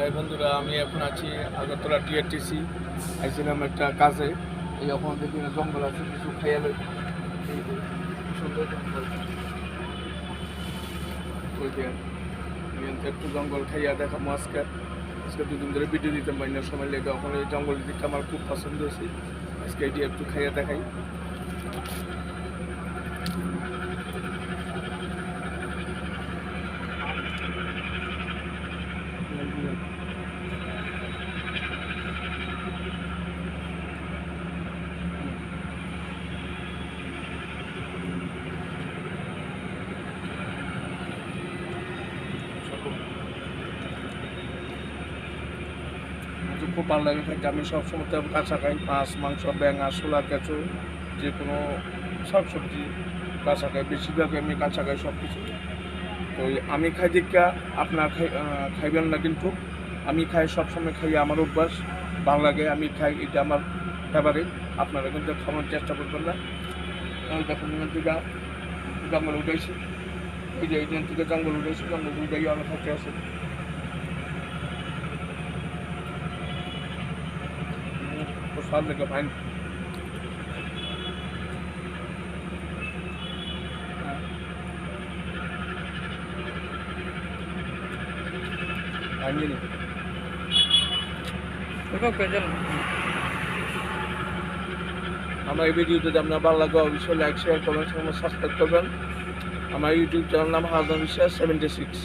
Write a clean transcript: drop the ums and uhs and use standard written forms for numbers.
এই বন্ধুরা, আমি এখন আছি আগরতলা টিআরটিসি। আইছিলাম একটা কাজে। এই এখন দেখি জঙ্গল আছে, কিছু খাইয়া লই। এই যে সুন্দর জঙ্গল, ওই যে একটু জঙ্গল খাইয়া দেখাবো। আজকে আজকে দুদিন ধরে ভিডিও দিতে পারি না, সময় লেগে। এখন এই জঙ্গল দিকটা আমার খুব পছন্দ হয়েছে। আজকে এটি একটু খাইয়া দেখাই। খুব ভালো লাগে খাইতে। আমি সবসময় তো কাঁচা খাই, মাছ, মাংস, ব্যাঙা, শোলা, কেঁচো, যে কোনো সব সবজি কাঁচা খাই। বেশিরভাগ আমি কাঁচা খাই সব কিছু। তো আমি খাই দীক্ষা আপনার খাইবেন না, কিন্তু আমি খাই, সবসময় খাই, আমার অভ্যাস, ভালো লাগে, আমি খাই, এটা আমার ফেভারিট। আপনারা কিন্তু খাওয়ার চেষ্টা করবেন না। দেখুন এখান থেকে জঙ্গল উঠেছি, এই যে এখান থেকে জঙ্গল উঠেছি, জঙ্গল উঠেই অনেক খাইতে আছে। স্বাদ লেগে ফাইন। আমার এই ভিডিও যদি আপনার ভালো লাগে, অবশ্যই লাইক, শেয়ার, কমেন্ট, সাবস্ক্রাইব করবেন। আমার ইউটিউব চ্যানেল নাম হাসান বিশ্বাস 76।